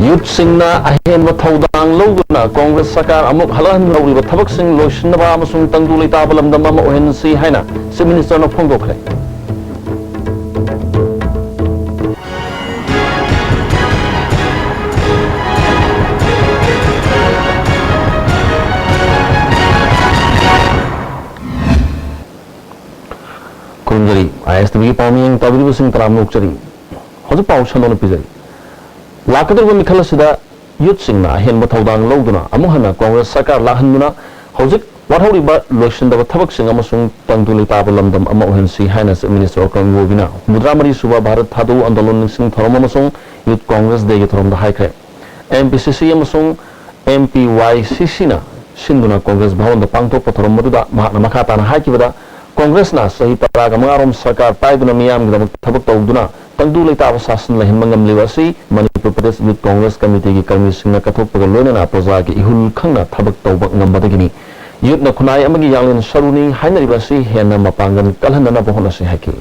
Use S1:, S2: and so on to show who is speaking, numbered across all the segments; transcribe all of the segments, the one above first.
S1: Youth Singna ahen Mathodang Loguna, Congress Saka, Amok Halan, Lori, Tabaxing, Loshinaba, Masung Tanguli Tabalam, the Mama Ohensi Haina, Minister of Congo. Kunjari, ISTV Palming, Tabu Sing Tramukari, Hosapau Shandon Pizari. Lakadar Mikalasida, Youth Singna, Hen Mathodang Loguna, Amuhana, Congress Saka, Lahanuna, Hosik, what holy but Loshin the Tabaxing Amasung Tanguli Tabalam, the Amohensi Highness Minister of Congo, Mudramari Suba Bharat Hadu and the London Sing Thoromasong, Youth Congress Day from the High Crab. MPCC Amasong, MPYCC, Shinduna Congress Bhavan, the Panto Potoromuda, Makata, Hakivada, Congress na sahi paraga mangarom sarkar paiduna miyam gidamag thabak tawduna tangdulay tawo sasan lahin mangam liwasi Manipur Pradesh Youth Congress Committee gi karmi singna kathokpaga loinana praja gi ihul khangna thabak tawbak ngambadagini youth na khunai amagi yanglin saruni hainaribasi hena mapangan kalhanana bohonasi haki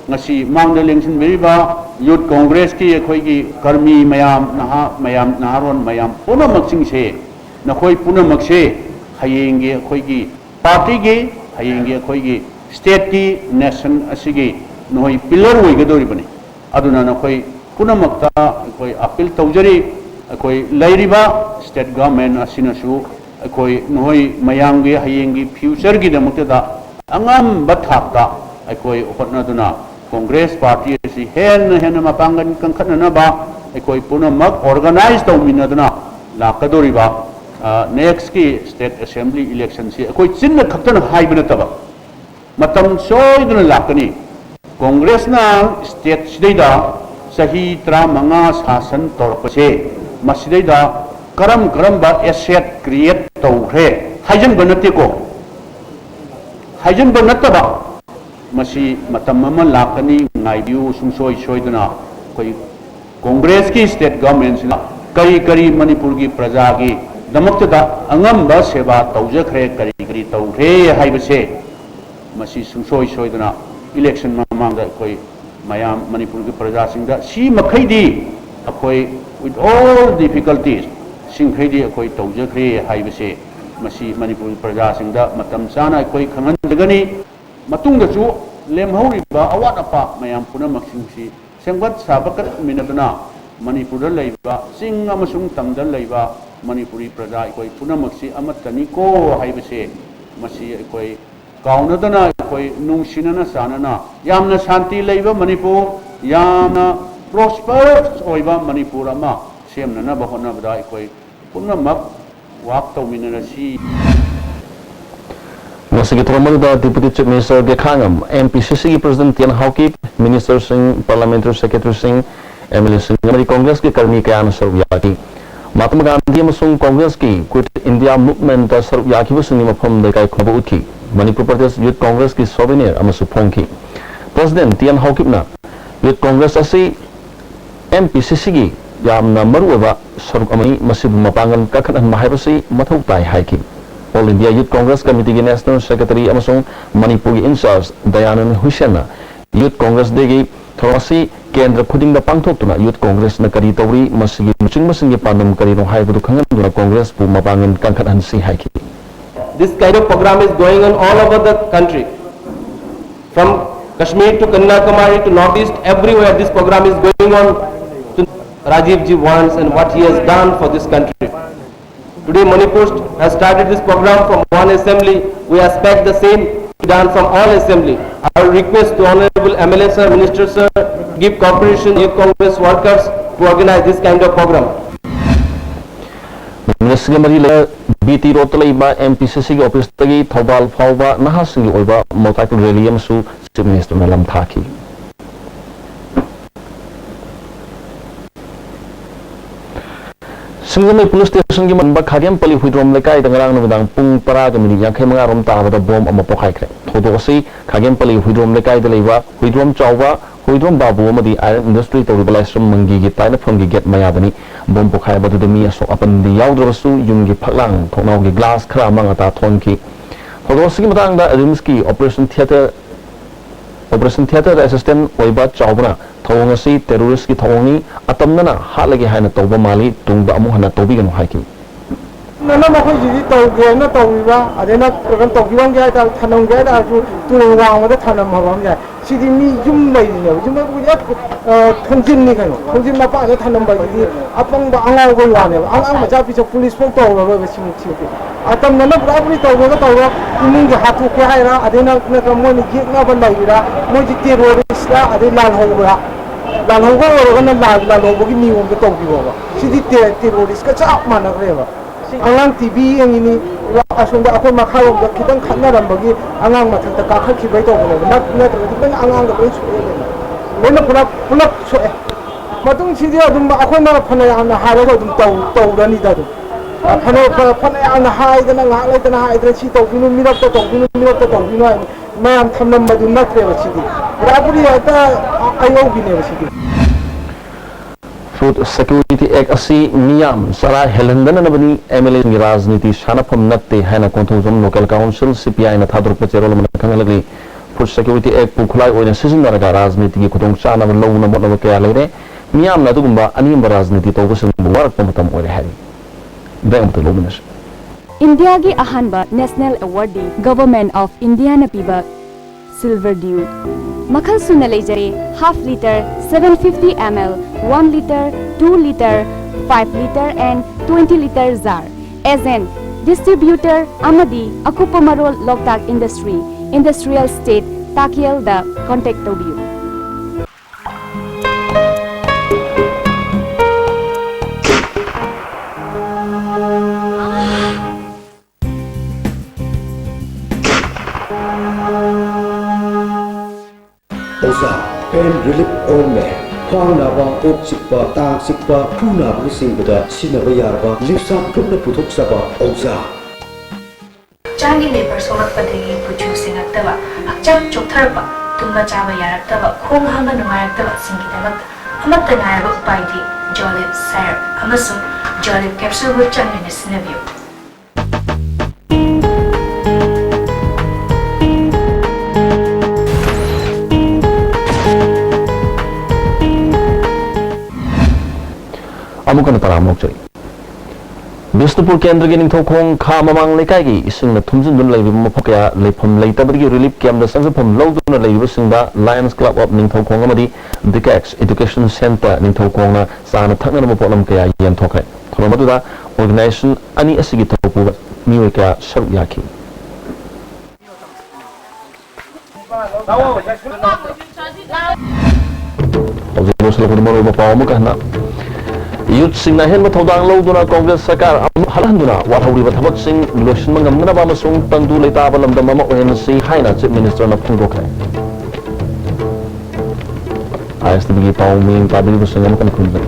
S2: ngasi mangda lengsin beriba Youth Congress ki khoi gi karmi mayam naharon mayam puna maksing se na khoi puna makse hayenge khoi gi party ge hayenge khoi gi state ki nation asigi noi pillar oi gadori bani aduna na khoi puna makta khoi appeal tawjari khoi lairiba state government asina su khoi noi mayam ge hayenge future gi damakta da angam bathakta khoi hotna duna Congress party si hen mapangan kangkhatna na ba khoi puna mak organize tawmina duna la kadori ba next ki state assembly election si koi chinna khaktan haibna taba matam soiduna lakani Congress na state sidaida sahi tra manga sasan torpase masidaida karam ba asset create tawre haijan banate ko haijan banataba masi matam mama lakani ngaibiu sungsoi soiduna koi Congress ki state government sina kari Manipur ki praja ki damakta angamba seba tawjakhre kari tawre haibase masi sungsoi soiduna election mamanga koi mayam Manipur ki praja singda si makhaidi akoi with all difficulties singkhaidi akoi tawjakhre haibase masi Manipur ki praja singda matam sana akoi khangan dagani matungda chu lemhoriba awat apa mayam puna maksingsi sengbat sabakat minaduna Manipur da leiba sing amasung tamda leiba Manipuri praja koi puna maksi amatani ko haibase masi koi kaunadana koi nungsinana sanana yamna shanti leiba Manipur yamna prosperous oiba Manipur ama semnana bahona bada koi puna mak wak tawminarasi Masigi Tromada Deputy Chief Minister Gekhangam, MPCC President Tian Hawkip, Minister Singh, Parliamentary Secretary Singh, MLA Singh, Amari Congress ki karmi kayan sarvyaki. Mahatma Gandhi Masung Congress ki Quit India Movement sarvyaki wasuni mafam dekai khobo utki. Manipur Pradesh Youth Congress ki souvenir amasu phongki. President Tian Hawkip na Youth Congress asi MPCC ki yamna maruwa saruk amai masib mapangan kakhanan mahaibasi mathau tai haiki. All India Youth Congress Committee National Secretary Amasung Manipuri in charge Dayanand Hussain Youth Congress Degi Thorasi Kendra Khuding da Pangthokna Youth Congress na kari tawri masigi muching masingi pandam kari no haibu khangan Congress pu mapangin kangkhathan si haiki.
S3: This kind of program is going on all over the country, from Kashmir to Kanyakumari to Northeast, everywhere this program is going on. Rajiv ji wants and what he has done for this country. Today Manipur has started this program from one assembly. We expect the same to be done from all assembly. Our request to Honorable MLA sir, Minister sir, give cooperation Youth Congress workers to organize this kind of program.
S1: Minister Marila BT Rotalaiba MPCC office tagi Thobal Fauba Nahasingi Oiba Motaku Relium Su Chief Minister Malam Thaki. Singamay Police Station giman ba Khagem Pali Huidrom Lekai Dangarang Nudang Pung Paraga Mini Yakai Mangarom Tava the bomb Amapokai. Todosi Khagem Pali Huidrom Lekai the Leva Huidrom Chauva Huidrom Babu Madi Iron Industry to realize from Mangi Taina from Giget Mayabani Bomb Pokai but the Mia so upon the Yaudrosu Yungi Paklang Tonogi Glass Kramangata Tonki. Todosi Matanga Rimski Operation Theatre operation theater assistant oiba chawbana thawong asi terrorist ki thawongni atamnana halage haina tawba mali tungba amu hana tawbiganu haiki
S4: nana ma khoi ji tawge na tawba adena kan tawgiwang ga ta thanam ga da su tu wang ma da thanam ma bang ga sidi mi jum mai ne jum bu ya thongjin ni kan thongjin ma pa da thanam ba ji apang ba angaw go wa ne ang ma cha pi police pong taw ba ba sim chi atam nana bra bri tawga ga tawga imung ga hatu ke haira adena na ka mo ni gi na ba lai ra mo ji terrorist ra adena lal ho ba lal ho go ga na lal ho gi ni wong ga tawgi ba sidi terrorist ka cha ma na re ba angang TV yang ini asunda aku makhluk dah kita kena dalam bagi angang macam tak kakak kibai tu boleh nak itu kan angang dah boleh suai mana pula suai matung sini ada aku nak panai anak hari tu tahu dah ni dah tu panai anak hari dan anak hari dan si tahu gini minat tahu gini macam thamam baju nak lewat sini berapa dia ada ayau gini lewat sini
S1: Food Security Act asi niyam sara helandana nabani MLA ni rajniti shanapam natte haina konthojom local council CPI na thadruk pe cherol man khangalagi Food Security Act pukhulai oina sisinna ga rajniti ki khudong chana lawna motna kaya leire niyam na dugumba animba rajniti tawbusing warak pamatam ore hari dayam to lominas
S5: India gi ahanba national awardee government of India na piba silver dew Makhal suna leijare half liter 750 ml 1 liter 2 liter 5 liter and 20 liter jar as an distributor amadi akupamarol loktak industry industrial state takiel the contact tobiu
S6: Pain relief ome khang na ba ok sikpa tang sikpa phuna bu sing bada sina ba yar ba lipsa thuk na puthok sa ba oza
S7: changi labor solak padagi puchu singatta ba akcham chokthar ba tumba chaba yarakta ba khong hama nungarakta ba singi damak amatta ngayaba upai di jolib syrup amasung jolib capsule bu changni sinabio
S1: amukan taramok chari Bisnupur Kendra gi ningthau khong kha mamang lekai gi isingna thumjin dun leibi mapakya lepham leitabagi relief camp da sangjapam lawduna leibi singda Lions Club of ningthau khong amadi Dikex Education Center ningthau khongna sana thakna mapotlam kaya yan thokre thomadu organization ani asigi thopu miwe kya sharu yaki Ojibos lakudi maro bapaw mo kahna Youth sing na hen mathodang lawduna Congress Sakar halanduna wathawri bathabak sing lotion mangamna ba masung tangdu leita ba lamdam ma ohen si haina chief minister na phungdokre ISTV pauming tabili busang kan kunjang